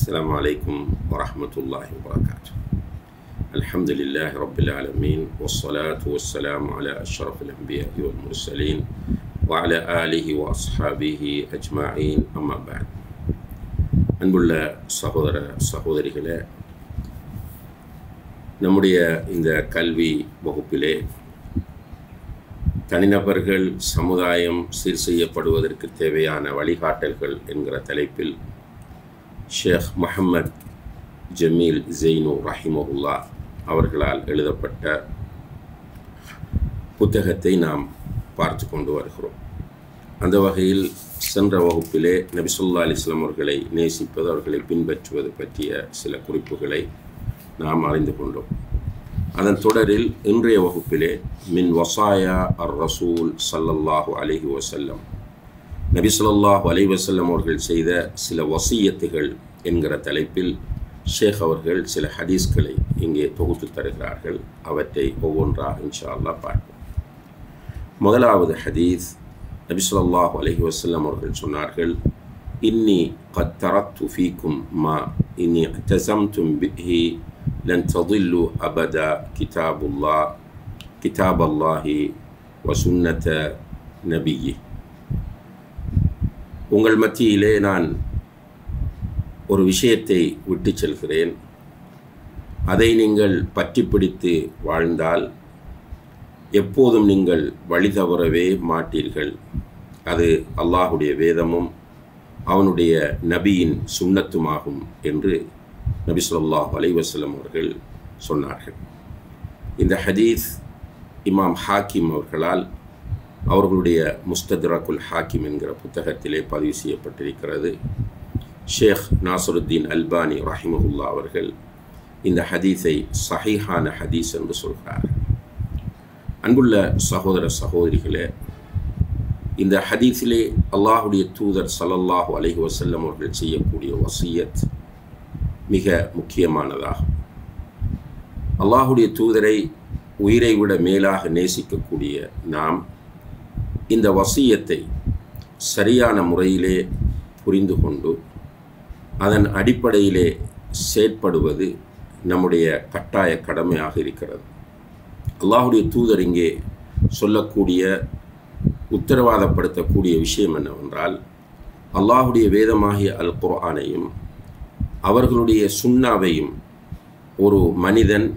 السلام عليكم ورحمة الله وبركاته. الحمد لله رب العالمين والصلاة والسلام على أشرف الأنبياء والمرسلين وعلى آله وأصحابه أجمعين أما بعد. அன்புள்ள சகோதர சகோதரிகளே, நம்முடைய இந்த கல்வி வகுப்பிலே தனிநபர்கள் சமுதாயம் சீர் செய்யப்படுவதற்கு தேவையான வழிகாட்டல்கள் என்கிற தலைப்பில் ஷேக் முஹம்மத் ஜமீல் ஜெய்னு ரஹிமஹுல்லா அவர்களால் எழுதப்பட்ட புத்தகத்தை நாம் பார்த்து கொண்டு வருகிறோம். அந்த வகையில் சென்ற வகுப்பிலே நபி ஸல்லல்லாஹு அலைஹி வஸல்லம் அவர்களை நேசிப்பது, அவர்களை பின்பற்றுவது பற்றிய சில குறிப்புகளை நாம் அறிந்து கொண்டோம். அதன் தொடரில் இன்றைய வகுப்பிலே மின் வசாயா அர் ரசூல் ஸல்லல்லாஹு அலைஹி வஸல்லம், நபி ஸல்லல்லாஹு அலைஹி வஸல்லம் அவர்கள் செய்த சில வசியத்துகள் என்கிற தலைப்பில் ஷேக் அவர்கள் சில ஹதீஸ்களை இங்கே தொகுத்து தருகிறார்கள். அவற்றை ஒவ்வொன்றாக இன்ஷா அல்லாஹ் பார்ப்போம். முதலாவது ஹதீஸ், நபி ஸல்லல்லாஹு அலைஹி வஸல்லம் அவர்கள் சொன்னார்கள், இன்னி கத் தரக்து ஃபீக்கும் மா இன்னி அத்தஸம்தும் பிஹி லன் தضلوا அபதா கிதாபல்லாஹி வ சுன்னத நபியி. உங்கள் மத்தியிலே நான் ஒரு விஷயத்தை விட்டு செல்கிறேன். அதை நீங்கள் பற்றி பிடித்து வாழ்ந்தால் எப்போதும் நீங்கள் வழி தவறவே மாட்டீர்கள். அது அல்லாஹுடைய வேதமும் அவனுடைய நபியின் சுன்னத்துமாகும் என்று நபி ஸல்லல்லாஹு அலைஹி வஸல்லம் அவர்கள் சொன்னார்கள். இந்த ஹதீஸ் இமாம் ஹாக்கிம் அவர்களால் அவர்களுடைய முஸ்தத்ரக்குல் ஹாக்கிம் என்கிற புத்தகத்திலே பதிவு செய்யப்பட்டிருக்கிறது. ஷேக் நாசருத்தீன் அல்பானி ரஹிமஹுல்லா அவர்கள் இந்த ஹதீஸை சஹீஹான ஹதீஸ் என்று சொல்கிறார்கள். அன்புள்ள சகோதர சகோதரிகளே, இந்த ஹதீஸிலே அல்லாஹுடைய தூதர் ஸல்லல்லாஹு அலைஹி வஸல்லம் அவர்கள் செய்யக்கூடிய வசியத் மிக முக்கியமானதாகும். அல்லாஹுடைய தூதரை உயிரை விட மேலாக நேசிக்கக்கூடிய நாம் இந்த வசியத்தை சரியான முறையிலே புரிந்து கொண்டு அதன் அடிப்படையிலே செயற்படுவது நம்முடைய கட்டாய கடமையாக இருக்கிறது. அல்லாஹுடைய தூதர் இங்கே சொல்லக்கூடிய உத்தரவாதப்படுத்தக்கூடிய விஷயம் என்னவென்றால், அல்லாஹுடைய வேதமாகிய அல் குர்ஆனையும் அவர்களுடைய சுன்னாவையும் ஒரு மனிதன்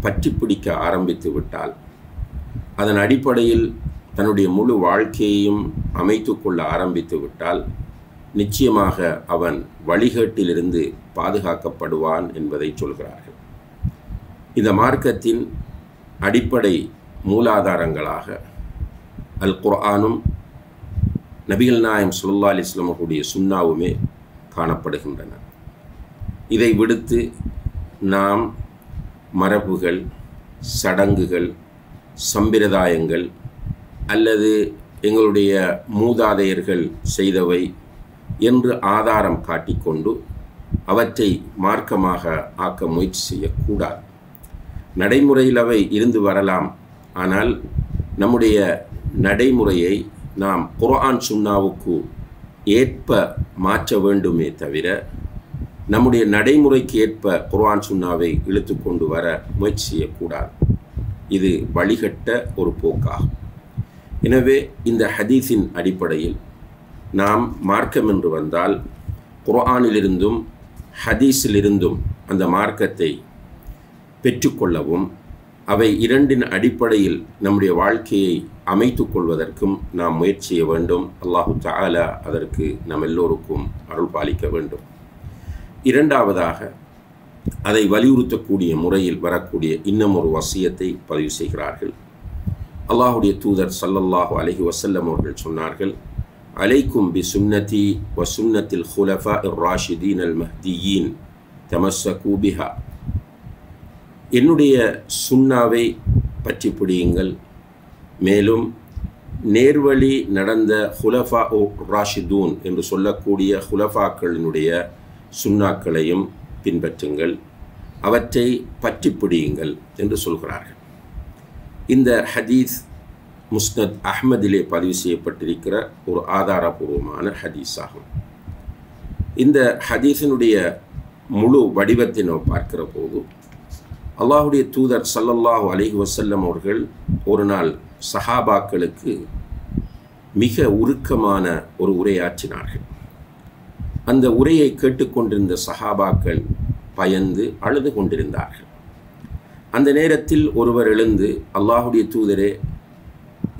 பற்றி பிடிக்க ஆரம்பித்து விட்டால், அதன் அடிப்படையில் தன்னுடைய முழு வாழ்க்கையையும் அமைத்து கொள்ள ஆரம்பித்து விட்டால் நிச்சயமாக அவன் வழிகேட்டிலிருந்து பாதுகாக்கப்படுவான் என்பதை சொல்கிறார்கள். இந்த மார்க்கத்தின் அடிப்படை மூலாதாரங்களாக அல் குர்ஆனும் நபிகள் நாயகம் ஸல்லல்லாஹு அலைஹி வஸல்லம் அவர்களுடைய சுன்னாவுமே காணப்படுகின்றன. இதை விடுத்து நாம் மரபுகள், சடங்குகள், சம்பிரதாயங்கள் அல்லது எங்களுடைய மூதாதையர்கள் செய்தவை என்று ஆதாரம் காட்டிக்கொண்டு அவற்றை மார்க்கமாக ஆக்க முயற்சி செய்யக்கூடாது. நடைமுறையில் அவை இருந்து வரலாம். ஆனால் நம்முடைய நடைமுறையை நாம் குர்ஆன் சுன்னாவுக்கு ஏற்ப மாற்ற வேண்டுமே தவிர நம்முடைய நடைமுறைக்கு ஏற்ப குர்ஆன் சுன்னாவை இழுத்து கொண்டு வர முயற்சி செய்யக்கூடாது. இது வழிகட்ட ஒரு போக்காகும். எனவே இந்த ஹதீஸின் அடிப்படையில் நாம் மார்க்கம் என்று வந்தால் குர்ஆனிலிருந்தும் ஹதீஸிலிருந்தும் அந்த மார்க்கத்தை பெற்றுக்கொள்ளவும் அவை இரண்டின் அடிப்படையில் நம்முடைய வாழ்க்கையை அமைத்து கொள்வதற்கும் நாம் முயற்சி செய்ய வேண்டும். அல்லாஹு தஆலா அதற்கு நம் எல்லோருக்கும் அருள் பாலிக்க வேண்டும். இரண்டாவதாக, அதை வலியுறுத்தக்கூடிய முறையில் வரக்கூடிய இன்னும் ஒரு வசியத்தை பதிவு செய்கிறார்கள். அல்லாஹுடைய தூதர் ஸல்லல்லாஹு அலைஹி வஸல்லம் அவர்கள் சொன்னார்கள், அலைக்கும் பி சுன்னதி வ சுன்னத்தில் ஹுலஃபா இர்-ராஷிதீன் அல்-மஹ்தியீன் தமஸ்ஸகு பிஹா. என்னுடைய சுன்னாவை பற்றி பிடியுங்கள், மேலும் நேர்வழி நடந்த ஹுலஃபா ராஷிதூன் என்று சொல்லக்கூடிய ஹுலஃபாக்களினுடைய சுன்னாக்களையும் பின்பற்றுங்கள், அவற்றை பற்றி பிடியுங்கள் என்று சொல்கிறார்கள். இந்த ஹதீஸ் முஸ்னத் அஹ்மதிலே பதிவு செய்யப்பட்டிருக்கிற ஒரு ஆதாரபூர்வமான ஹதீஸ் ஆகும். இந்த ஹதீஸினுடைய முழு வடிவத்தை நாம் பார்க்கிற போது அல்லாஹுடைய தூதர் ஸல்லல்லாஹு அலைஹி வஸல்லம் அவர்கள் ஒரு நாள் சஹாபாக்களுக்கு மிக உருக்கமான ஒரு உரையாற்றினார்கள். அந்த உரையை கேட்டுக்கொண்டிருந்த சஹாபாக்கள் பயந்து அழுது கொண்டிருந்தார்கள். அந்த நேரத்தில் ஒருவர் எழுந்து, அல்லாஹுடைய தூதரே,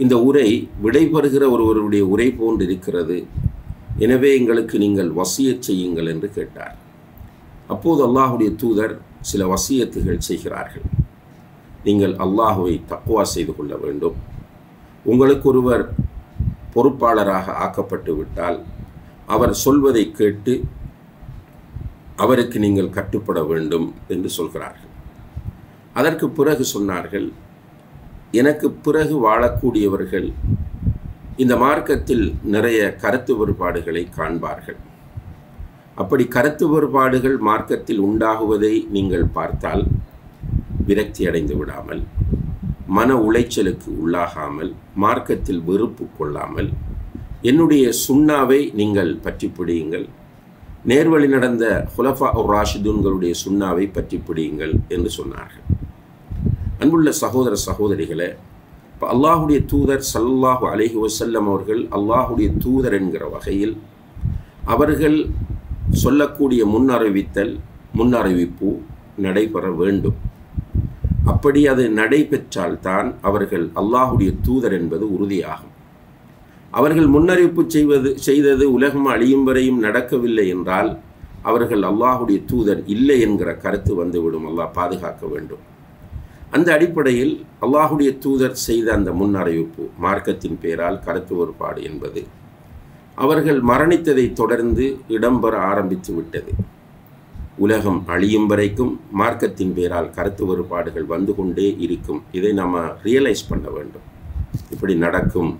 இந்த உரை விடைபெறுகிற ஒருவருடைய உரை போன்று இருக்கிறது, எனவே எங்களுக்கு நீங்கள் வசியத் செய்யுங்கள் என்று கேட்டார். அப்போது அல்லாஹுடைய தூதர் சில வசியத்துகள் செய்கிறார்கள். நீங்கள் அல்லாஹுவை தக்வா செய்து கொள்ள வேண்டும். உங்களுக்கு ஒருவர் பொறுப்பாளராக ஆக்கப்பட்டு விட்டால் அவர் சொல்வதை கேட்டு அவருக்கு நீங்கள் கட்டுப்பட வேண்டும் என்று சொல்கிறார்கள். அதற்கு பிறகு சொன்னார்கள், எனக்கு பிறகு வாழக்கூடியவர்கள் இந்த மார்க்கத்தில் நிறைய கருத்து வேறுபாடுகளை காண்பார்கள். அப்படி கருத்து வேறுபாடுகள் மார்க்கத்தில் உண்டாகுவதை நீங்கள் பார்த்தால் விரக்தி அடைந்து விடாமல், மன உளைச்சலுக்கு உள்ளாகாமல், மார்க்கத்தில் வெறுப்பு கொள்ளாமல் என்னுடைய சுன்னாவை நீங்கள் பற்றி பிடியுங்கள், நேர்வழி நடந்த ஹுலஃபா உர் ராஷிதூன்களுடைய சுன்னாவை பற்றி பிடியுங்கள் என்று சொன்னார்கள். அன்புள்ள சகோதர சகோதரிகளே, இப்போ அல்லாஹுடைய தூதர் ஸல்லல்லாஹு அலைஹி வஸல்லம் அவர்கள் அல்லாஹுடைய தூதர் என்கிற வகையில் அவர்கள் சொல்லக்கூடிய முன்னறிவிப்பு நடைபெற வேண்டும். அப்படி அது நடைபெற்றால்தான் அவர்கள் அல்லாஹுடைய தூதர் என்பது உறுதியாகும். அவர்கள் முன்னறிவிப்பு செய்தது உலகம் அழியும் வரையும் நடக்கவில்லை என்றால் அவர்கள் அல்லாஹுடைய தூதர் இல்லை என்கிற கருத்து வந்துவிடும். அல்லாஹ் பாதுகாக்க வேண்டும். அந்த அடிப்படையில் அல்லாஹுடைய தூதர் செய்த அந்த முன்னறிவிப்பு மார்க்கத்தின் பெயரால் கருத்து வேறுபாடு என்பது அவர்கள் மரணித்ததை தொடர்ந்து இடம்பெற ஆரம்பித்து விட்டது. உலகம் அழியும் வரைக்கும் மார்க்கத்தின் பெயரால் கருத்து வேறுபாடுகள் வந்து கொண்டே இருக்கும். இதை நம்ம ரியலைஸ் பண்ண வேண்டும். இப்படி நடக்கும்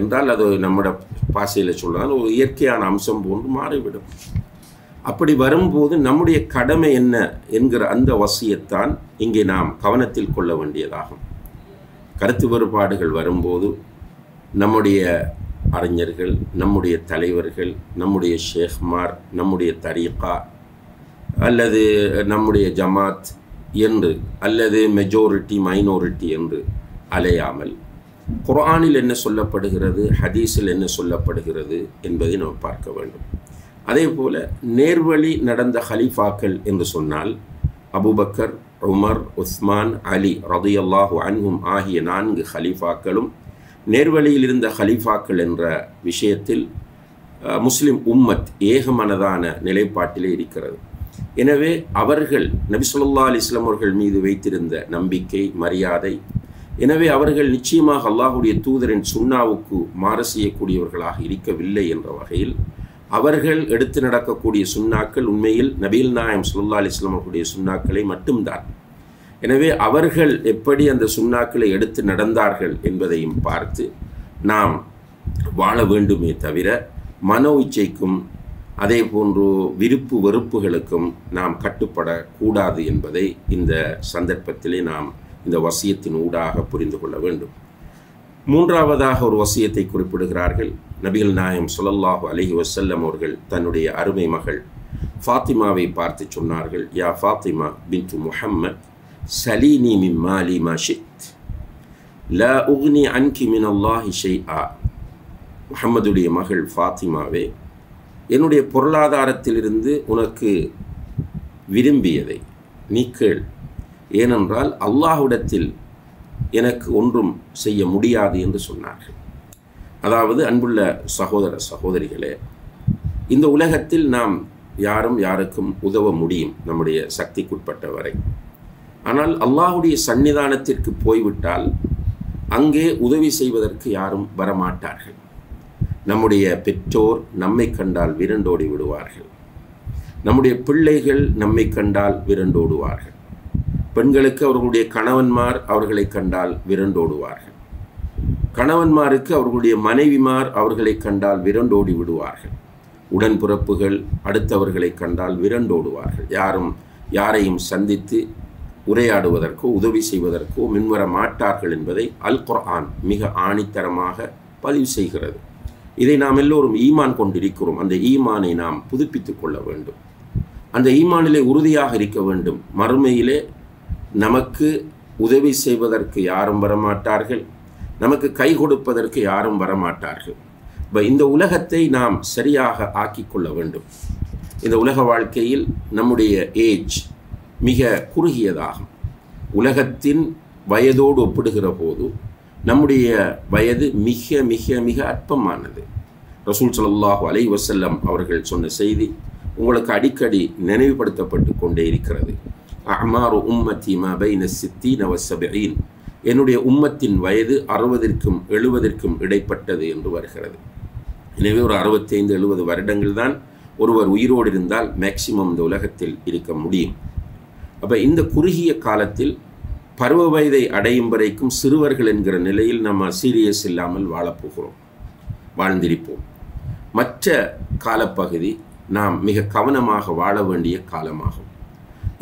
என்றால் அது நம்மட பாசையில் சொல்றால் ஒரு இயற்கையான அம்சம் போன்று மாறிவிடும். அப்படி வரும்போது நம்முடைய கடமை என்ன என்கிற அந்த வசியத்தான் இங்கே நாம் கவனத்தில் கொள்ள வேண்டியதாகும். கருத்து வேறுபாடுகள் வரும்போது நம்முடைய அறிஞர்கள், நம்முடைய தலைவர்கள், நம்முடைய ஷேக்மார், நம்முடைய தரீகா அல்லது நம்முடைய ஜமாத் என்று அல்லது மெஜாரிட்டி மைனாரிட்டி என்று அலையாமல் குர்ஆனில் என்ன சொல்லப்படுகிறது, ஹதீஸில் என்ன சொல்லப்படுகிறது என்பதை நாம் பார்க்க வேண்டும். அதே போல நேர்வழி நடந்த ஹலீஃபாக்கள் என்று சொன்னால் அபூபக்கர், உமர், உஸ்மான், அலி ரலியல்லாஹு அன்ஹும் ஆகிய 4 ஹலீஃபாக்களும் நேர்வழியில் இருந்த ஹலீஃபாக்கள் என்ற விஷயத்தில் முஸ்லிம் உம்மத் ஏகமனதான நிலைப்பாட்டிலே இருக்கிறது. எனவே அவர்கள் நபி ஸல்லல்லாஹு அலைஹி வஸல்லம் அவர்கள் மீது வைத்திருந்த நம்பிக்கை, மரியாதை, எனவே அவர்கள் நிச்சயமாக அல்லாஹுடைய தூதரின் சுன்னாவுக்கு மாறு செய்யக்கூடியவர்களாக இருக்கவில்லை என்ற வகையில் அவர்கள் எடுத்து நடக்கக்கூடிய சுன்னாக்கள் உண்மையில் நபிகள் நாயகம் ஸல்லல்லாஹு அலைஹி வஸல்லம் அவர்களுடைய சுன்னாக்களை மட்டும்தான். எனவே அவர்கள் எப்படி அந்த சுன்னாக்களை எடுத்து நடந்தார்கள் என்பதையும் பார்த்து நாம் வாழ வேண்டுமே தவிர மனோ இச்சைக்கும் அதே போன்று விருப்பு வெறுப்புகளுக்கும் நாம் கட்டுப்படக்கூடாது என்பதை இந்த சந்தர்ப்பத்திலே நாம் இந்த வசியத்தின் ஊடாக புரிந்து கொள்ள வேண்டும். மூன்றாவதாக ஒரு வசியத்தை குறிப்பிடுகிறார்கள். நபிகள் நாயகம் ஸல்லல்லாஹு அலைஹி வஸல்லம் அவர்கள் தன்னுடைய அருமை மகள் ஃபாத்திமாவை பார்த்து சொன்னார்கள், யா ஃபாத்திமா பின்து முஹம்மத் சலீனி மின் மாலி மா ஷித் லா உக்னி அன்கி மின் அல்லாஹி ஷைஆ. முஹம்மதுடைய மகள் ஃபாத்திமாவே, என்னுடைய பொருளாதாரத்திலிருந்து உனக்கு விரும்பியதை நீ கேள், ஏனென்றால் அல்லாஹ்விடத்தில் எனக்கு ஒன்றும் செய்ய முடியாது என்று சொன்னார்கள். அதாவது அன்புள்ள சகோதர சகோதரிகளே, இந்த உலகத்தில் நாம் யாரும் யாருக்கும் உதவ முடியும் நம்முடைய சக்திக்குட்பட்ட வரை. ஆனால் அல்லாஹுடைய சன்னிதானத்திற்கு போய்விட்டால் அங்கே உதவி செய்வதற்கு யாரும் வரமாட்டார்கள். நம்முடைய பெற்றோர் நம்மை கண்டால் விரண்டோடி விடுவார்கள். நம்முடைய பிள்ளைகள் நம்மை கண்டால் விரண்டோடுவார்கள். பெண்களுக்கு அவர்களுடைய கணவன்மார் அவர்களை கண்டால் விரண்டோடுவார்கள். கணவன்மாருக்கு அவர்களுடைய மனைவிமார் அவர்களை கண்டால் விரண்டோடி விடுவார்கள். உடன்பிறப்புகள் அடுத்தவர்களை கண்டால் விரண்டோடுவார்கள். யாரையும் சந்தித்து உரையாடுவதற்கோ உதவி செய்வதற்கோ முன்வர மாட்டார்கள் என்பதை அல் குர்ஆன் மிக ஆணித்தரமாக பதிவு செய்கிறது. இதை நாம் எல்லோரும் ஈமான் கொண்டிருக்கிறோம். அந்த ஈமானை நாம் புதுப்பித்துக் கொள்ள வேண்டும். அந்த ஈமானிலே உறுதியாக இருக்க வேண்டும். மறுமையிலே நமக்கு உதவி செய்வதற்கு யாரும் வரமாட்டார்கள், நமக்கு கை கொடுப்பதற்கு யாரும் வரமாட்டார்கள். இப்போ இந்த உலகத்தை நாம் சரியாக ஆக்கிக்கொள்ள வேண்டும். இந்த உலக வாழ்க்கையில் நம்முடைய ஏஜ் மிக குறுகியதாகும். உலகத்தின் வயதோடு ஒப்பிடுகிற போது நம்முடைய வயது மிக மிக மிக அற்பமானது. ரசூல் ஸல்லல்லாஹு அலைஹி வஸல்லம் அவர்கள் சொன்ன செய்தி உங்களுக்கு அடிக்கடி நினைவுபடுத்தப்பட்டு கொண்டே இருக்கிறது. அஅமாரு உம்மத்தி மா பைன 60 வ 70, என்னுடைய உம்மத்தின் வயது 60க்கும் 70க்கும் இடைப்பட்டது என்று வருகிறது. எனவே ஒரு 65-70 வருடங்கள் தான் ஒருவர் உயிரோடு இருந்தால் மேக்சிமம் இந்த உலகத்தில் இருக்க முடியும். அப்போ இந்த குறுகிய காலத்தில் பருவ வயதை அடையும் வரைக்கும் சிறுவர்கள் என்கிற நிலையில் நம்ம சீரியஸ் இல்லாமல் வாழப்போகிறோம், வாழ்ந்திருப்போம். மற்ற காலப்பகுதி நாம் மிக கவனமாக வாழ வேண்டிய காலமாகும்.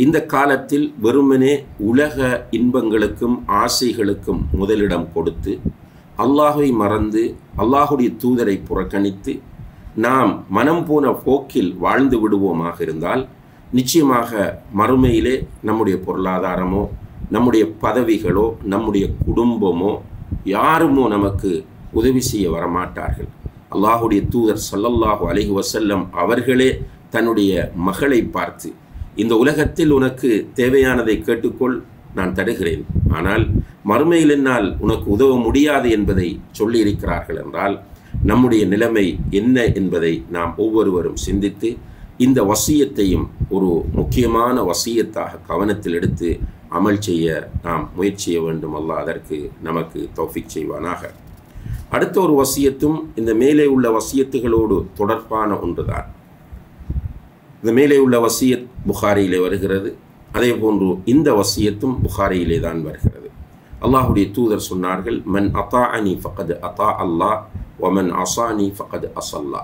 இந்த காலத்தில் வெறுமனே உலக இன்பங்களுக்கும் ஆசைகளுக்கும் முதலிடம் கொடுத்து அல்லாஹை மறந்து அல்லாஹுடைய தூதரை புறக்கணித்து நாம் மனம் போன போக்கில் வாழ்ந்து விடுவோமாக இருந்தால் நிச்சயமாக மறுமையிலே நம்முடைய பொருளாதாரமோ நம்முடைய பதவிகளோ நம்முடைய குடும்பமோ யாருமோ நமக்கு உதவி செய்ய வரமாட்டார்கள். அல்லாஹுடைய தூதர் ஸல்லல்லாஹு அலைஹி வஸல்லம் அவர்களே தன்னுடைய மகளை பார்த்து, இந்த உலகத்தில் உனக்கு தேவையானதை கேட்டுக்கொள், நான் தருகிறேன், ஆனால் மறுமையில் என்னால் உனக்கு உதவ முடியாது என்பதை சொல்லியிருக்கிறார்கள் என்றால் நம்முடைய நிலைமை என்ன என்பதை நாம் ஒவ்வொருவரும் சிந்தித்து இந்த வசியத்தையும் ஒரு முக்கியமான வசியத்தாக கவனத்தில் எடுத்து அமல் செய்ய நாம் முயற்சி செய்ய வேண்டும். அல்லாஹ் அதற்கு நமக்கு தௌஃபீக் செய்வானாக. அடுத்த ஒரு வசியத்தும் இந்த மேலே உள்ள வசியத்துகளோடு தொடர்பான ஒன்றுதான். இந்த மேலே உள்ள வசியத் புகாரியிலே வருகிறது, அதே போன்று இந்த வசியத்தும் புகாரியிலே தான் வருகிறது. அல்லாஹுடைய தூதர் சொன்னார்கள், மன் அத்தாஅனி ஃபகத் அத்தா அல்லாஹ் வமன் அசானி ஃபகத் அஸல்லா.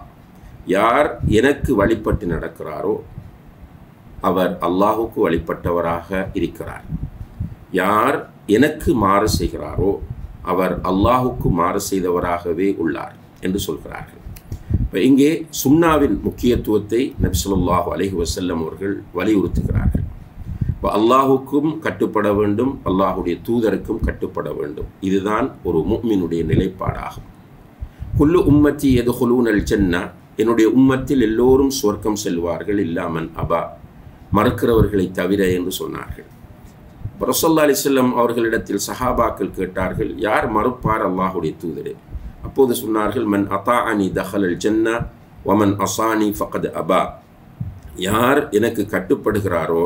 யார் எனக்கு வழிபட்டு நடக்கிறாரோ அவர் அல்லாஹுக்கு வழிபட்டவராக இருக்கிறார். யார் எனக்கு மாறு செய்கிறாரோ அவர் அல்லாஹுக்கு மாறு செய்தவராகவே உள்ளார் என்று சொல்கிறார்கள். இப்போ இங்கே சுன்னாவின் முக்கியத்துவத்தை நபி ஸல்லல்லாஹு அலைஹி வஸல்லம் அவர்கள் வலியுறுத்துகிறார்கள். இப்போ அல்லாஹுக்கும் கட்டுப்பட வேண்டும், அல்லாஹுடைய தூதருக்கும் கட்டுப்பட வேண்டும். இதுதான் ஒரு முஃமினுடைய நிலைப்பாடாகும். குல்லு உம்மத்தி யதுகுலூனல் ஜன்னா, என்னுடைய உம்மத்தில் எல்லோரும் சுவர்க்கம் செல்வார்கள், இல்லாமன் அபா, மறுக்கிறவர்களை தவிர என்று சொன்னார்கள். ரசூலுல்லாஹி அலைஹி வஸல்லம் அவர்களிடத்தில் சஹாபாக்கள் கேட்டார்கள், யார் மறுப்பார் அல்லாஹுடைய தூதரே? அப்போது சொன்னார்கள், மன் அத்தாஅனி தஹலல் ஜன்னா வமன் அசானி ஃபகத் அபா. யார் எனக்கு கட்டுப்படுகிறாரோ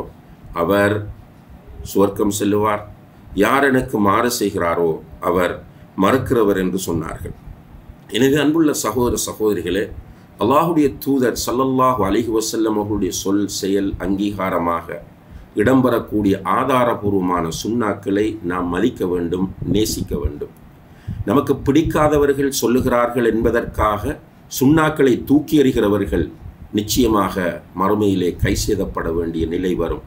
அவர் சுவர்க்கம் செல்லுவார், யார் எனக்கு மாறு செய்கிறாரோ அவர் மறுக்கிறவர் என்று சொன்னார்கள். எனவே அன்புள்ள சகோதர சகோதரிகளே, அல்லாஹுடைய தூதர் ஸல்லல்லாஹு அலைஹி வஸல்லம் அவர்களுடைய சொல் செயல் அங்கீகாரமாக இடம்பெறக்கூடிய ஆதாரபூர்வமான சுன்னாக்களை நாம் மதிக்க வேண்டும், நேசிக்க வேண்டும். நமக்கு பிடிக்காதவர்கள் சொல்லுகிறார்கள் என்பதற்காக சுன்னாக்களை தூக்கி எறிகிறவர்கள் நிச்சயமாக மறுமையிலே கை சேதப்பட வேண்டிய நிலை வரும்.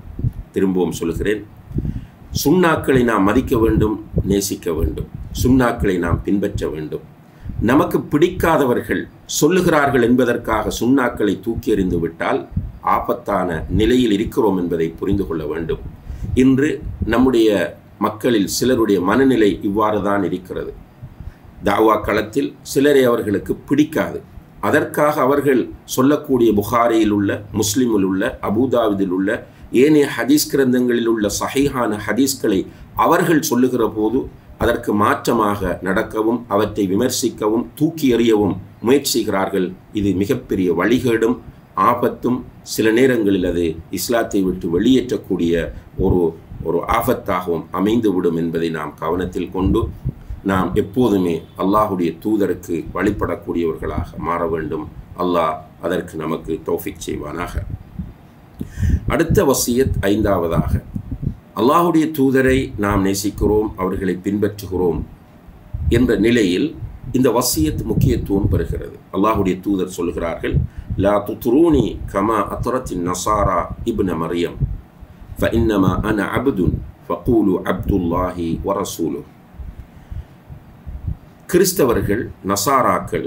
திரும்பவும் சொல்கிறேன், சுன்னாக்களை நாம் மதிக்க வேண்டும், நேசிக்க வேண்டும், சுன்னாக்களை நாம் பின்பற்ற வேண்டும். நமக்கு பிடிக்காதவர்கள் சொல்லுகிறார்கள் என்பதற்காக சுன்னாக்களை தூக்கி எறிந்து விட்டால் ஆபத்தான நிலையில் இருக்கிறோம் என்பதை புரிந்து கொள்ள வேண்டும். இன்று நம்முடைய மக்களில் சிலருடைய மனநிலை இவ்வாறு தான் இருக்கிறது. தாவா களத்தில் சிலரை அவர்களுக்கு பிடிக்காது, அதற்காக அவர்கள் சொல்லக்கூடிய புகாரியில் உள்ள, முஸ்லிமில் உள்ள, அபூதாவுதில் உள்ள, ஏனைய ஹதீஸ் கிரந்தங்களில் உள்ள சஹீஹான ஹதீஸ்களை அவர்கள் சொல்லுகிற போது அதற்கு மாற்றமாக நடக்கவும் அவற்றை விமர்சிக்கவும் தூக்கி எறியவும் முயற்சி செய்கிறார்கள். இது மிகப்பெரிய வழிகேடும் ஆபத்தும், சில நேரங்களில் அது இஸ்லாத்தை விட்டு வெளியேற்றக்கூடிய ஒரு ஆபத்தாகவும் அமைந்துவிடும் என்பதை நாம் கவனத்தில் கொண்டு நாம் எப்போதுமே அல்லாஹுடைய தூதருக்கு வழிபடக்கூடியவர்களாக மாற வேண்டும். அல்லாஹ் அதற்கு நமக்கு தௌஃபீக் செய்வானாக. அடுத்த வசியத் ஐந்தாவதாக, அல்லாஹுடைய தூதரை நாம் நேசிக்கிறோம், அவர்களை பின்பற்றுகிறோம் என்ற நிலையில் இந்த வசியத் முக்கியத்துவம் பெறுகிறது. அல்லாஹுடைய தூதர் சொல்கிறார்கள், லா துத்ரூனி கமா அத்ரத்தின் நசாரா இப்ன மரியம் ஃபஇன்னமா அன அப்துன் ஃபகூலு அப்துல்லாஹி வரசூலு. கிறிஸ்தவர்கள், நசாராக்கள்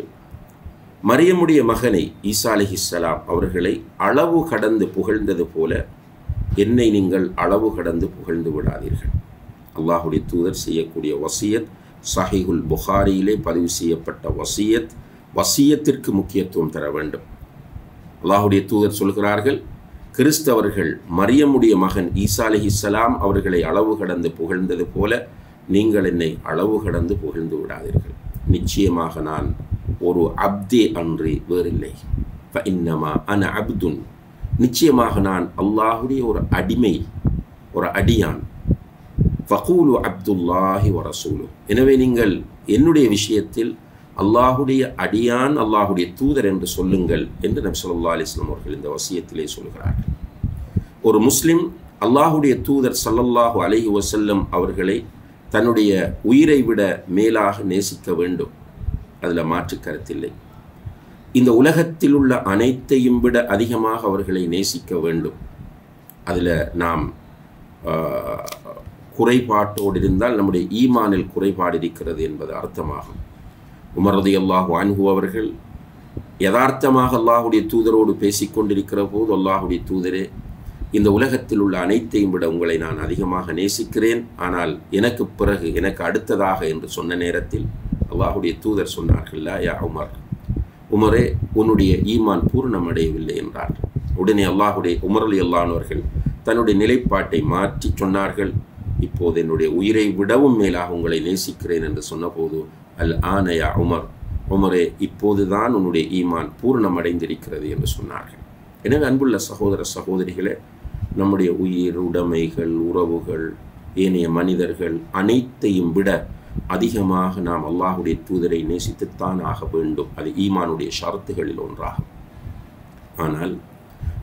மரியமுடைய மகனை ஈசா அலைஹிஸ்ஸலாம் அவர்களை அளவு கடந்து புகழ்ந்தது போல என்னை நீங்கள் அளவு கடந்து புகழ்ந்து விடாதீர்கள். அல்லாஹுடைய தூதர் செய்யக்கூடிய வசியத், சஹீஹுல் புகாரியிலே பதிவு செய்யப்பட்ட வசியத்திற்கு முக்கியத்துவம் தர வேண்டும். அல்லாஹுடைய தூதர் சொல்கிறார்கள், கிறிஸ்தவர்கள் மரியமுடைய மகன் ஈசா அலைஹிஸ்ஸலாம் அவர்களை அளவு கடந்து புகழ்ந்தது போல நீங்கள் என்னை அளவு கடந்து புகழ்ந்து விடாதீர்கள். நிச்சயமாக நான் ஒரு அப்தே அன்றி வேறில்லை. ஃபஇன்னமா அன அப்துன், நிச்சயமாக நான் அல்லாஹுடைய ஒரு அடிமை, ஒரு அடியான். ஃபகூலு அப்துல்லாஹி வ ரசூலு, எனவே நீங்கள் என்னுடைய விஷயத்தில் அல்லாஹுடைய அடியான், அல்லாஹுடைய தூதர் என்று சொல்லுங்கள் என்று நபி ஸல்லல்லாஹு அலைஹி வஸல்லம் அவர்கள் இந்த வசியத்திலே சொல்கிறார்கள். ஒரு முஸ்லிம் அல்லாஹுடைய தூதர் ஸல்லல்லாஹு அலைஹி வஸல்லம் அவர்களை தன்னுடைய உயிரை விட மேலாக நேசிக்க வேண்டும். அதில் மாற்று கருத்தில்லை. இந்த உலகத்தில் உள்ள அனைத்தையும் விட அதிகமாக அவர்களை நேசிக்க வேண்டும். அதில் நாம் குறைபாட்டோடு இருந்தால் நம்முடைய ஈமானில் குறைபாடு இருக்கிறது என்பது அர்த்தமாகும். உமர் ரலியல்லாஹு அன்ஹு அவர்கள் யதார்த்தமாக அல்லாஹுடைய தூதரோடு பேசிக்கொண்டிருக்கிற போது, அல்லாஹுடைய தூதரே, இந்த உலகத்தில் உள்ள அனைத்தையும் விட உங்களை நான் அதிகமாக நேசிக்கிறேன், ஆனால் எனக்கு பிறகு, எனக்கு அடுத்ததாக என்று சொன்ன நேரத்தில் அல்லாஹுடைய தூதர் சொன்னார்கள், லா யா உமர், உமரே, உன்னுடைய ஈமான் பூர்ணமடையவில்லை என்றார். உடனே உமர் ரலியல்லாஹு அவர்கள் தன்னுடைய நிலைப்பாட்டை மாற்றி சொன்னார்கள், இப்போது என்னுடைய உயிரை விடவும் மேலாக உங்களை நேசிக்கிறேன் என்று சொன்னபோது, அல் ஆன யா உமர், உமரே, இப்போதுதான் உன்னுடைய ஈமான் பூர்ணமடைந்திருக்கிறது என்று சொன்னார்கள். எனவே அன்புள்ள சகோதர சகோதரிகளே, நம்முடைய உயிர், உடைமைகள், உறவுகள், ஏனைய மனிதர்கள் அனைத்தையும் விட அதிகமாக நாம் அல்லாஹுடைய தூதரை நேசித்துத்தான் ஆக வேண்டும். அது ஈமானுடைய ஷரத்துகளில் ஒன்றாகும். ஆனால்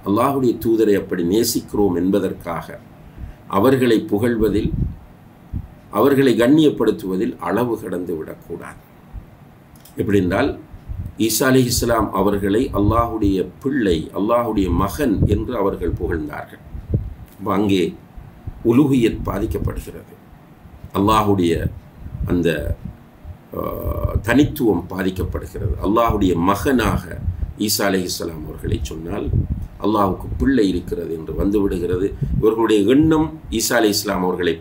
அல்லாஹுடைய தூதரை அப்படி நேசிக்கிறோம் என்பதற்காக அவர்களை புகழ்வதில், அவர்களை கண்ணியப்படுத்துவதில் அளவு கடந்து விடக்கூடாது. எப்படி என்றால், ஈசா அலைஹிஸ்ஸலாம் அவர்களை அல்லாஹுடைய பிள்ளை, அல்லாஹுடைய மகன் என்று அவர்கள் புகழ்ந்தார்கள். அங்கே உலுஹியத் பாதிக்கப்படுகிறது. அல்லாஹுடைய அந்த தனித்துவம் பாதிக்கப்படுகிறது. அல்லாஹுடைய மகனாக ஈசா அலைஹிஸ்ஸலாம் அவர்களை சொன்னால் அல்லாஹுக்கு பிள்ளை இருக்கிறது என்று வந்துவிடுகிறது. இவர்களுடைய எண்ணம் ஈசா அலைஹிஸ்ஸலாம் அவர்களை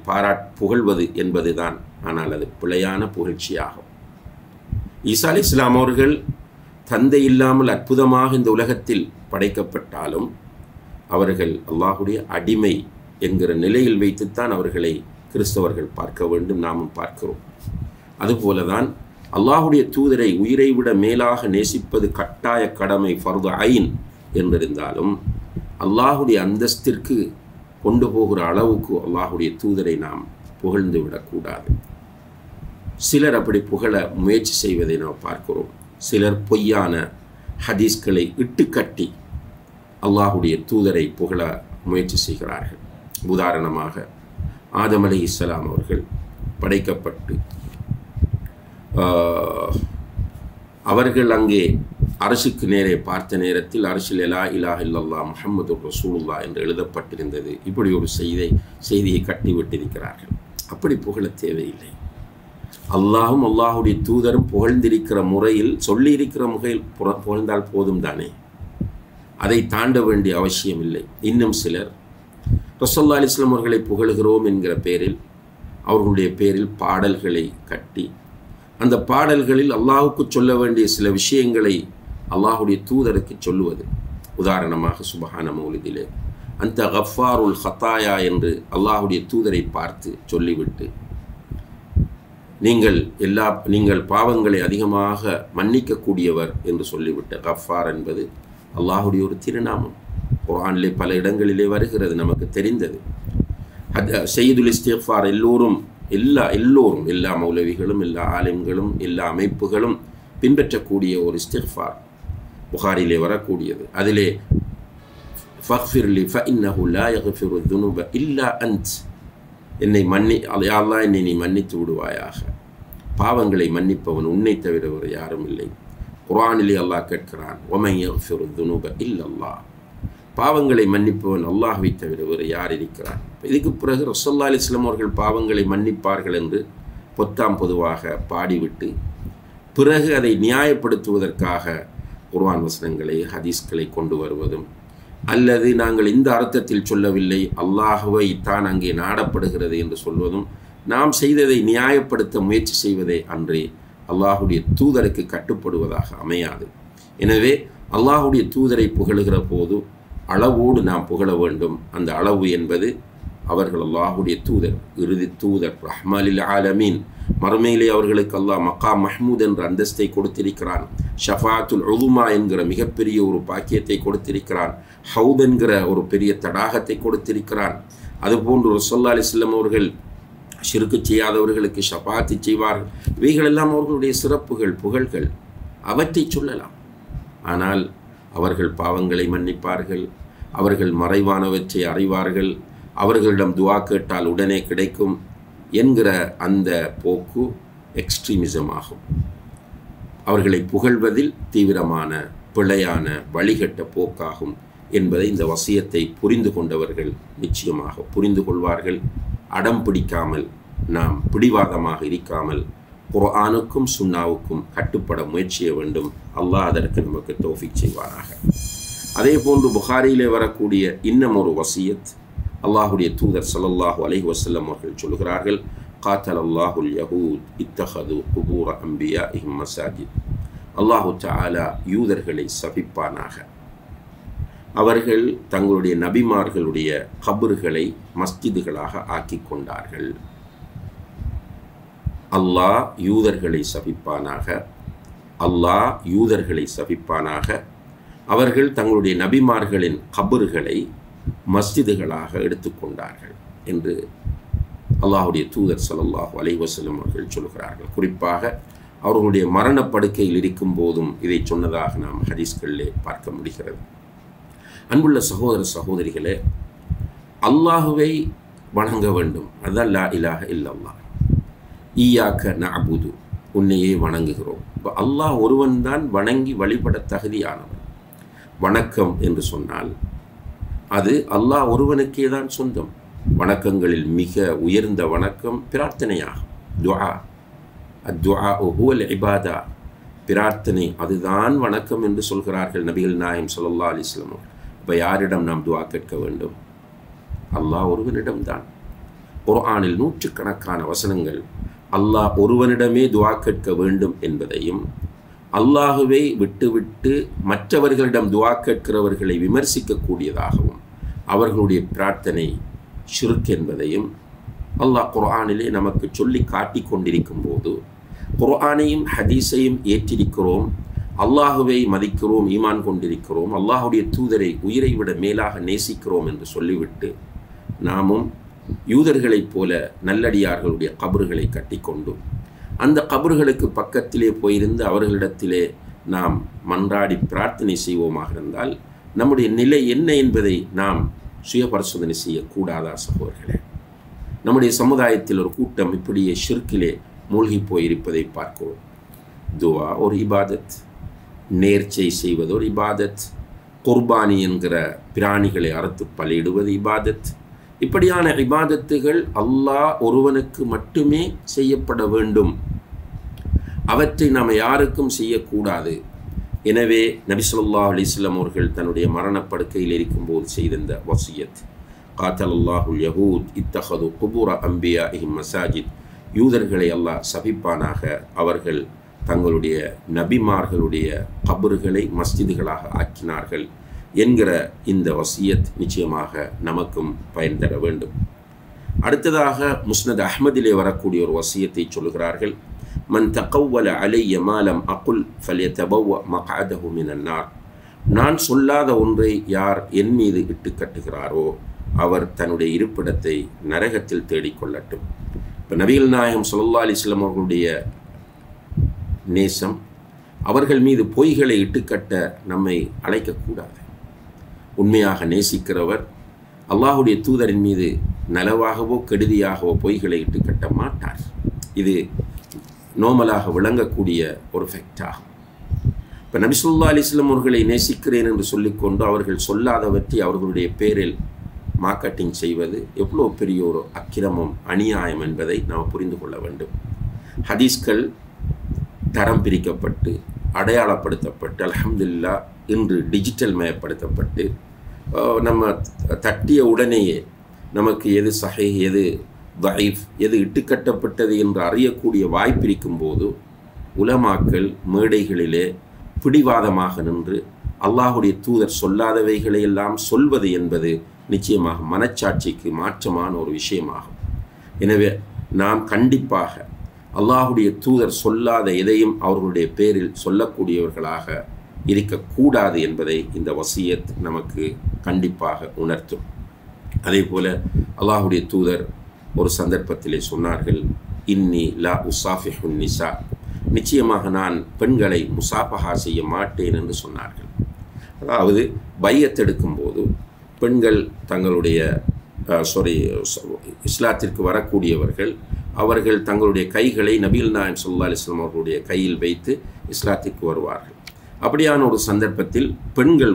புகழ்வது என்பதுதான். ஆனால் அது பிழையான புகழ்ச்சியாகும். ஈசா அலைஹிஸ்ஸலாம் அவர்கள் தந்தை இல்லாமல் அற்புதமாக இந்த உலகத்தில் படைக்கப்பட்டாலும் அவர்கள் அல்லாஹுடைய அடிமை என்கிற நிலையில் வைத்துத்தான் அவர்களை கிறிஸ்தவர்கள் பார்க்க வேண்டும், நாமும் பார்க்கிறோம். அதுபோலதான் அல்லாஹுடைய தூதரை உயிரை விட மேலாக நேசிப்பது கட்டாய கடமை, ஃபர்து ஐன் என்றிருந்தாலும் அல்லாஹுடைய அந்தஸ்திற்கு கொண்டு போகிற அளவுக்கு அல்லாஹுடைய தூதரை நாம் புகழ்ந்து விடக்கூடாது. சிலர் அப்படி புகழ முயற்சி செய்வதை நாம் பார்க்கிறோம். சிலர் பொய்யான ஹதீஸ்களை இட்டுக்கட்டி அல்லாஹுடைய தூதரை புகழ முயற்சி செய்கிறார்கள். உதாரணமாக, ஆதம் அலைஹிஸ்ஸலாம் அவர்கள் படைக்கப்பட்டு அவர்கள் அங்கே அரசுக்கு நேரே பார்த்த நேரத்தில் அரசில் லா இலாஹ இல்லல்லாஹ் முஹம்மது ரசூலுல்லாஹ் என்று எழுதப்பட்டிருந்தது. இப்படி ஒரு செய்தியை கட்டிவிட்டிருக்கிறார்கள். அப்படி புகழ தேவையில்லை. அல்லாஹும் அல்லாஹுடைய தூதரும் புகழ்ந்திருக்கிற முறையில், சொல்லியிருக்கிற முறையில் புகழ்ந்தால் போதும் தானே, அதை தாண்ட வேண்டிய அவசியம் இல்லை. இன்னும் சிலர் ரசூலுல்லாஹி அலைஹி வஸல்லம் அவர்களை புகழுகிறோம் என்கிற பேரில், அவர்களுடைய பேரில் பாடல்களை கட்டி அந்த பாடல்களில் அல்லாஹுக்கு சொல்ல வேண்டிய சில விஷயங்களை அல்லாஹுடைய தூதருக்கு சொல்லுவது. உதாரணமாக, சுபஹான மௌலிதிலே அந்த கஃபாருல் ஹத்தாயா என்று அல்லாஹுடைய தூதரை பார்த்து சொல்லிவிட்டு, நீங்கள் பாவங்களை அதிகமாக மன்னிக்கக்கூடியவர் என்று சொல்லிவிட்ட கஃபார் என்பது அல்லாஹுடைய ஒரு திருநாமம். குர்ஆனிலே பல இடங்களிலே வருகிறது, நமக்கு தெரிந்தது. சையதுல் இஸ்திக்ஃபார் எல்லோரும் எல்லா மௌலவிகளும், எல்லா ஆலிம்களும், எல்லா அமைப்புகளும் பின்பற்றக்கூடிய ஒரு இஸ்திக்ஃபார் புகாரிலே வரக்கூடியது. அதிலே ஃபக்ஃபிர்லி ஃபஇன்னஹு லா யக்ஃபிரு ذுனுப இல்லா அன்த், என்னை யா அல்லாஹ், என்னை நீ மன்னித்து விடுவாயாக, பாவங்களை மன்னிப்பவன் உன்னை தவிர வேறு யாரும் இல்லை. குர்ஆனிலே அல்லாஹ் கேட்கிறான், வமன் யக்ஃபிரு ذுனுப இல்லல்லாஹ், பாவங்களை மன்னிப்பவன் அல்லாஹ்வை தவிர வேறு யார் இருக்கிறான். இதுக்கு பிறகு ரசூலுல்லாஹி அலைஹி வஸல்லம் அவர்கள் பாவங்களை மன்னிப்பார்கள் என்று பொத்தாம் பொதுவாக பாடிவிட்டு, பிறகு அதை நியாயப்படுத்துவதற்காக குர்ஆன் வசனங்களை ஹதீஸ்களை கொண்டு வருவதும், அல்லது நாங்கள் இந்த அர்த்தத்தில் சொல்லவில்லை, அல்லாஹுவை தான் அங்கே நாடப்படுகிறது என்று சொல்வதும் நாம் செய்ததை நியாயப்படுத்த முயற்சி செய்வதே அன்றே அல்லாஹுடைய தூதருக்கு கட்டுப்படுவதாக அமையாது. எனவே அல்லாஹுடைய தூதரை புகழுகிற போது அளவோடு நாம் புகழ வேண்டும். அந்த அளவு என்பது அவர்கள் அல்லாஹுடைய தூதர், இறுதி தூதர், ரஹ்மலில் ஆலமீன். மறுமையிலே அவர்களுக்கு அல்லாஹ் மக்காம் மஹ்மூத் என்ற அந்தஸ்தை கொடுத்திருக்கிறான். ஷஃபாத்துல் உதுமா என்கிற மிகப்பெரிய ஒரு பாக்கியத்தை கொடுத்திருக்கிறான். ஹவுத் என்கிற ஒரு பெரிய தடாகத்தை கொடுத்திருக்கிறான். அதுபோன்று ரசூலுல்லாஹி அலைஹி வஸல்லம் அவர்கள் ஷிர்க்கு செய்யாதவர்களுக்கு ஷஃபாத்தை செய்வார்கள். இவைகளெல்லாம் அவர்களுடைய சிறப்புகள், புகழ்கள். அவற்றை சொல்லலாம். ஆனால் அவர்கள் பாவங்களை மன்னிப்பார்கள், அவர்கள் மறைவானவற்றை அறிவார்கள், அவர்களிடம் துஆ கேட்டால் உடனே கிடைக்கும் என்கிற அந்த போக்கு எக்ஸ்ட்ரீமிசம் ஆகும். அவர்களை புகழ்வதில் தீவிரமான பிழையான வழிகட்ட போக்காகும் என்பதை இந்த வசியத்தை புரிந்து கொண்டவர்கள் நிச்சயமாக புரிந்து கொள்வார்கள். அடம் பிடிக்காமல், நாம் பிடிவாதமாக இருக்காமல் குர்ஆனுக்கும் சுன்னாவுக்கும் கட்டுப்பட முயற்சிய வேண்டும். அல்லாஹ் அதற்கு நமக்கு தௌஃபீக் செய்வாராக. அதே போன்று புகாரியிலே வரக்கூடிய இன்னும் ஒரு வசியத், அல்லாஹுடைய தூதர் ஸல்லல்லாஹு அலைஹி வஸல்லம் அவர்கள் சொல்கிறார்கள், காத்தலல்லாஹுல் யஹூத் இத்தஹது குபூர அம்பியாஇஹிம் மசாஜித். அல்லாஹு தஆலா யூதர்களை சபிப்பானாக, அவர்கள் தங்களுடைய நபிமார்களுடைய கபர்களை மஸ்ஜிதுகளாக ஆக்கி கொண்டார்கள். அல்லாஹ் யூதர்களை சபிப்பானாக, அல்லாஹ் யூதர்களை சபிப்பானாக, அவர்கள் தங்களுடைய நபிமார்களின் கபர்களை மஸ்ஜிதுகளாக எடுத்துக்கொண்டார்கள் என்று அல்லாஹுடைய தூதர் ஸல்லல்லாஹு அலைஹி வஸல்லம் அவர்கள் சொல்கிறார்கள். குறிப்பாக அவர்களுடைய மரணப்படுக்கையில் இருக்கும் போதும் இதை சொன்னதாக நாம் ஹதீஸ்களிலே பார்க்க முடிகிறது. அன்புள்ள சகோதர சகோதரிகளே, அல்லாஹுவை வணங்க வேண்டும். அதுதான் லா இலாஹ இல்லல்லாஹ். ஈயாக்க நஅபுது, உன்னையே வணங்குகிறோம். இப்போ அல்லாஹ் ஒருவன் தான் வணங்கி வழிபட தகுதியானவன். வணக்கம் என்று சொன்னால் அது அல்லாஹ் ஒருவனுக்கே தான் சொந்தம். வணக்கங்களில் மிக உயர்ந்த வணக்கம் பிரார்த்தனையாகும். துஆ, அத்துஆ ஹுவல் இபாதா, பிரார்த்தனை அதுதான் வணக்கம் என்று சொல்கிறார்கள் நபிகள் நாயகம் ஸல்லல்லாஹு அலைஹி வஸல்லம். இப்போ யாரிடம் நாம் துஆ கேட்க வேண்டும்? அல்லாஹ் ஒருவனிடம்தான். குர்ஆனில் நூற்றுக்கணக்கான வசனங்கள் அல்லாஹ் ஒருவனிடமே துஆ கேட்க வேண்டும் என்பதையும், அல்லாஹுவை விட்டுவிட்டு மற்றவர்களிடம் துஆ கேட்கிறவர்களை விமர்சிக்கக்கூடியதாகவும் அவர்களுடைய பிரார்த்தனை ஷிர்க் என்பதையும் அல்லாஹ் குர்ஆனிலே நமக்கு சொல்லி காட்டி கொண்டிருக்கும் போது, குர்ஆனையும் ஹதீஸையும் ஏற்றிருக்கிறோம், அல்லாஹுவை மதிக்கிறோம், ஈமான் கொண்டிருக்கிறோம், அல்லாஹுடைய தூதரை உயிரை விட மேலாக நேசிக்கிறோம் என்று சொல்லிவிட்டு நாமும் யூதர்களைப் போல நல்லடியார்களுடைய கபறுகளை கட்டிக்கொண்டு அந்த கபறுகளுக்கு பக்கத்திலே போயிருந்து அவர்களிடத்திலே நாம் மன்றாடி பிரார்த்தனை செய்வோமாக இருந்தால் நம்முடைய நிலை என்ன என்பதை நாம் சுய பரிசோதனை செய்யக்கூடாதா சகோதரர்களே? நம்முடைய சமுதாயத்தில் ஒரு கூட்டம் இப்படியே ஷிர்கிலே மூழ்கி போயிருப்பதை பார்க்கிறோம். துவா ஒரு இபாதத், நேர்ச்சை செய்வது ஒரு இபாதத், குர்பானி என்கிற பிராணிகளை அறுத்து பலியிடுவது இபாதத். இப்படியான இபாதத்துகள் அல்லாஹ் ஒருவனுக்கு மட்டுமே செய்யப்பட வேண்டும். அவற்றை நாம் யாருக்கும் செய்யக்கூடாது. எனவே நபி ஸல்லல்லாஹு அலைஹி வஸல்லம் அவர்கள் தன்னுடைய மரணப்படுக்கையில் இருக்கும்போது செய்திருந்த வசியத், காத்தலல்லாஹுல் யஹூத் இத்தஹது குபூர அம்பியாஇஹிம் மசாஜித், யூதர்களை அல்லாஹ் சபிப்பானாக, அவர்கள் தங்களுடைய நபிமார்களுடைய கபறுகளை மஸ்ஜிதுகளாக ஆக்கினார்கள் என்கிற இந்த வசியத் நிச்சயமாக நமக்கும் பயன் தர வேண்டும். அடுத்ததாக முஸ்னத் அஹ்மதிலே வரக்கூடிய ஒரு வசியத்தை சொல்கிறார்கள். மன் தகவ்வல அலைய மாலம் அகுல் ஃபல்யதபவ்வ மக்அதஹு மினன் நார். நான் சொல்லாத ஒன்றை யார் என் மீது இட்டு கட்டுகிறாரோ அவர் தன்னுடைய இருப்பிடத்தை நரகத்தில் தேடிக்கொள்ளட்டும். இப்போ நபிகள் நாயகம் ஸல்லல்லாஹு அலைஹி வஸல்லம் அவர்களுடைய நேசம், அவர்கள் மீது பொய்களை இட்டுக்கட்ட நம்மை அழைக்கக்கூடாது. உண்மையாக நேசிக்கிறவர் அல்லாஹுடைய தூதரின் மீது நலவாகவோ கெடுதியாகவோ பொய்களை இட்டுக்கட்ட மாட்டார். இது நோமலாக விளங்கக்கூடிய ஒரு ஃபேக்டாகும். இப்போ நபி ஸல்லல்லாஹு அலைஹி வஸல்லம் அவர்களை நேசிக்கிறேன் என்று சொல்லிக்கொண்டு அவர்கள் சொல்லாதவற்றை அவர்களுடைய பேரில் மார்க்கெட்டிங் செய்வது எவ்வளோ பெரிய ஒரு அக்கிரமம், அநியாயம் என்பதை நாம் புரிந்து கொள்ள வேண்டும். ஹதீஸ்கள் தரம் பிரிக்கப்பட்டு அடையாளப்படுத்தப்பட்டு அல்ஹம்துலில்லாஹ் இன்று டிஜிட்டல் மயப்படுத்தப்பட்டு நம்ம தட்டிய உடனேயே நமக்கு எது சஹீஹ் எது தஈஃப் எது இட்டுக்கட்டப்பட்டது என்று அறியக்கூடிய வாய்ப்பிருக்கும் போது உலமாக்கள் மேடைகளிலே பிடிவாதமாக நின்று அல்லாஹுடைய தூதர் சொல்லாதவைகளையெல்லாம் சொல்வது என்பது நிச்சயமாக மனச்சாட்சிக்கு மாற்றமான ஒரு விஷயமாகும். எனவே நாம் கண்டிப்பாக அல்லாஹுடைய தூதர் சொல்லாத எதையும் அவர்களுடைய பேரில் சொல்லக்கூடியவர்களாக இருக்கக்கூடாது என்பதை இந்த வசியத் நமக்கு கண்டிப்பாக உணர்த்தும். அதே போல அல்லாஹுடைய தூதர் ஒரு சந்தர்ப்பத்திலே சொன்னார்கள், இன்னி லா உசாஃபிஹுன் நிசா, நிச்சயமாக நான் பெண்களை முசாஃபஹா செய்ய மாட்டேன் என்று சொன்னார்கள். அதாவது பையத்தெடுக்கும் போது பெண்கள் தங்களுடைய இஸ்லாத்திற்கு வரக்கூடியவர்கள் அவர்கள் தங்களுடைய கைகளை நபிகள் நாயகம் ஸல்லல்லாஹு அலைஹி வஸல்லம் அவர்களுடைய கையில் வைத்து இஸ்லாத்திற்கு வருவார்கள். அப்படியான ஒரு சந்தர்ப்பத்தில் பெண்கள்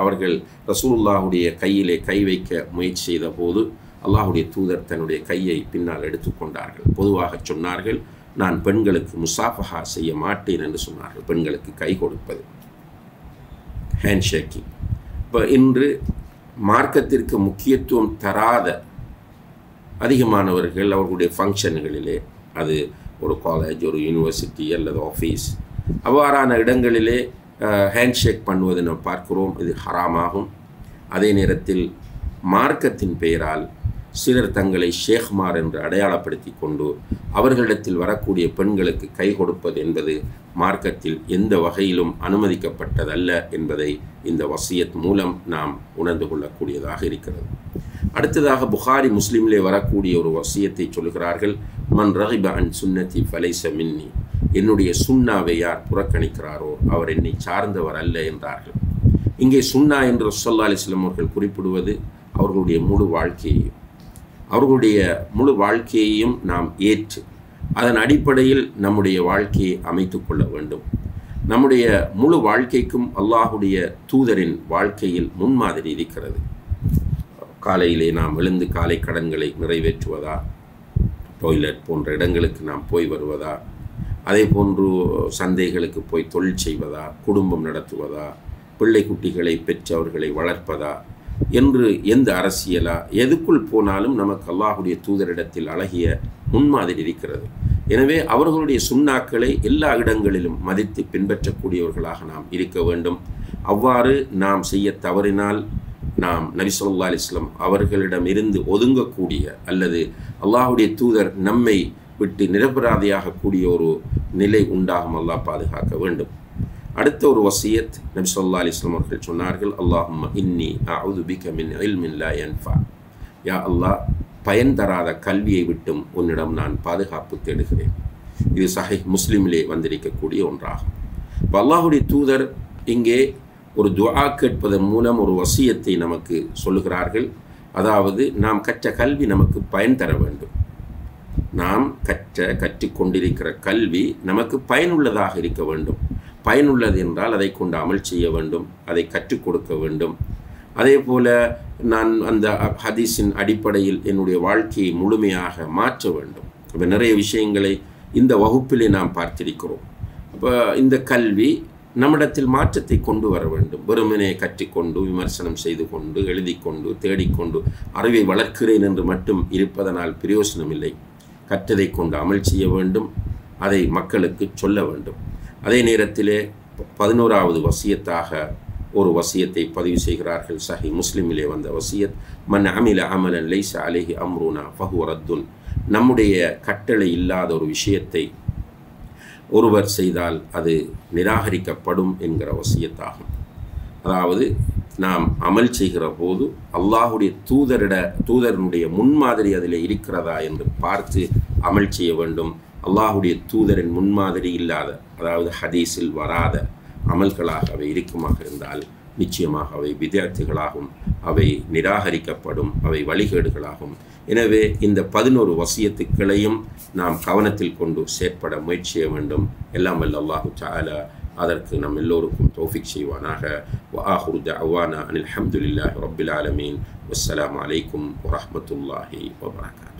அவர்கள் ரசூலுல்லாஹுடைய கையிலே கை வைக்க முயற்சி செய்த போது அல்லாஹுடைய தூதர் தன்னுடைய கையை பின்னால் எடுத்துக்கொண்டார்கள். பொதுவாக சொன்னார்கள், நான் பெண்களுக்கு முசாஃபஹா செய்ய மாட்டேன் என்று சொன்னார்கள். பெண்களுக்கு கை கொடுப்பது, ஹேண்ட் ஷேக்கிங். இப்போ இன்று மார்க்கத்திற்கு முக்கியத்துவம் தராத அதிகமானவர்கள் அவர்களுடைய ஃபங்க்ஷன்களிலே, அது ஒரு காலேஜ், ஒரு யூனிவர்சிட்டி அல்லது ஆஃபீஸ், அவ்வாறான இடங்களிலே ஹேண்ட் ஷேக் பண்ணுவதை நாம் பார்க்கிறோம். இது ஹராமாகும். அதே நேரத்தில் மார்க்கத்தின் பெயரால் சிலர் தங்களை ஷேக்மார் என்று அடையாளப்படுத்தி கொண்டு அவர்களிடத்தில் வரக்கூடிய பெண்களுக்கு கை கொடுப்பது என்பது மார்க்கத்தில் எந்த வகையிலும் அனுமதிக்கப்பட்டதல்ல என்பதை இந்த வசியத் மூலம் நாம் உணர்ந்து கொள்ளக்கூடியதாக இருக்கிறது. அடுத்ததாக புகாரி முஸ்லிமிலே வரக்கூடிய ஒரு வசியத்தை சொல்கிறார்கள், மன் ரகிப அன் சுன்னதி ஃபலைஸ மின்னி, என்னுடைய சுன்னாவை யார் புறக்கணிக்கிறாரோ அவர் என்னை சார்ந்தவர் அல்ல என்றார்கள். இங்கே சுன்னா என்று ரசூலுல்லாஹி அலைஹி வஸல்லம் அவர்கள் குறிப்பிடுவது அவர்களுடைய முழு வாழ்க்கையையும் நாம் ஏற்று அதன் அடிப்படையில் நம்முடைய வாழ்க்கையை அமைத்து கொள்ள வேண்டும். நம்முடைய முழு வாழ்க்கைக்கும் அல்லாஹுடைய தூதரின் வாழ்க்கையில் முன்மாதிரி இருக்கிறது. காலையிலே நாம் எழுந்து காலை கடன்களை நிறைவேற்றுவதா, டாய்லெட் போன்ற இடங்களுக்கு நாம் போய் வருவதா, அதே போன்று சந்தைகளுக்கு போய் தொழில் செய்வதா, குடும்பம் நடத்துவதா, பிள்ளை குட்டிகளை பெற்றவர்களை வளர்ப்பதா என்று எந்த அரசியலா எதுக்குள் போனாலும் நமக்கு அல்லாஹுடைய தூதரிடத்தில் அழகிய முன்மாதிரி இருக்கிறது. எனவே அவர்களுடைய சுன்னாக்களை எல்லா இடங்களிலும் மதித்து பின்பற்றக்கூடியவர்களாக நாம் இருக்க வேண்டும். அவ்வாறு நாம் செய்ய தவறினால் நாம் நபி ஸல்லல்லாஹு அலைஹி வஸல்லம் அவர்களிடமிருந்து ஒதுங்கக்கூடிய அல்லது அல்லாஹுடைய தூதர் நம்மை விட்டு நிரபராதியாக கூடிய ஒரு நிலை உண்டாகும். அல்லாஹ் பாதுகாக்க வேண்டும். அடுத்த ஒரு வசியத் நபி ஸல்லல்லாஹு அலைஹி வஸல்லம் அவர்கள் சொன்னார்கள், அல்லாஹும்ம இன்னி அஊது பிக மின் இல்மின் லா யன்ஃபா, யா அல்லாஹ் பயன் தராத கல்வியை விட்டும் உன்னிடம் நான் பாதுகாப்பு தேடுகிறேன். இது சஹீஹ் முஸ்லிமிலே வந்திருக்கக்கூடிய ஒன்றாகும். இப்போ அல்லாஹுடைய தூதர் இங்கே ஒரு துஆ கேட்பதன் மூலம் ஒரு வசியத்தை நமக்கு சொல்லுகிறார்கள். அதாவது நாம் கற்ற கல்வி நமக்கு பயன் தர வேண்டும். நாம் கற்றுக்கொண்டிருக்கிற கல்வி நமக்கு பயனுள்ளதாக இருக்க வேண்டும். பயனுள்ளது என்றால் அதை கொண்டு அமல் செய்ய வேண்டும், அதை கற்றுக் கொடுக்க வேண்டும். அதே போல் நான் அந்த ஹதீஸின் அடிப்படையில் என்னுடைய வாழ்க்கையை முழுமையாக மாற்ற வேண்டும். இப்போ நிறைய விஷயங்களை இந்த வகுப்பிலே நாம் பார்த்திருக்கிறோம். அப்போ இந்த கல்வி நம்மிடத்தில் மாற்றத்தை கொண்டு வர வேண்டும். வெறுமனே கற்றுக்கொண்டு விமர்சனம் செய்து கொண்டு எழுதி கொண்டு தேடிக்கொண்டு அறிவை வளர்க்கிறேன் என்று மட்டும் இருப்பதனால் பிரயோசனம் இல்லை. கற்றதை கொண்டு அமல் செய்ய வேண்டும், அதை மக்களுக்கு சொல்ல வேண்டும். அதே நேரத்திலே 11வது வசியத்தாக ஒரு வசியத்தை பதிவு செய்கிறார்கள். சஹீஹ் முஸ்லிமிலே வந்த வசியத், மன் அமில அமலன் லைஸ அலைஹி அம்ருனா ஃபஹுவ ரத்துன், நம்முடைய கட்டளை இல்லாத ஒரு விஷயத்தை ஒருவர் செய்தால் அது நிராகரிக்கப்படும் என்கிற வசியத்தாகும். அதாவது நாம் அமல் செய்கிற போது அல்லாஹுடைய தூதரனுடைய முன்மாதிரி அதில் இருக்கிறதா என்று பார்த்து அமல் செய்ய வேண்டும். அல்லாஹுடைய தூதரின் முன்மாதிரி இல்லாத, அதாவது ஹதீஸில் வராத அமல்களாக அவை இருக்குமாக இருந்தால் நிச்சயமாக அவை பித்அத்துகளாகும், அவை நிராகரிக்கப்படும், அவை வழிகேடுகளாகும். எனவே இந்த 11 வசியத்துக்களையும் நாம் கவனத்தில் கொண்டு செயற்பட முயற்சி செய்ய வேண்டும். எல்லாம் வல்ல அல்லாஹு தஆலா அதற்கு நம் எல்லோருக்கும் தௌஃபீக் செய்வானாக. வ ஆஹிரு தஅவானா அனில் ஹம்துலில்லாஹி ரப்பில் ஆலமீன். வஸ்ஸலாமு அலைக்கும் வரஹ்மத்துல்லாஹி வபரகாத்துஹு.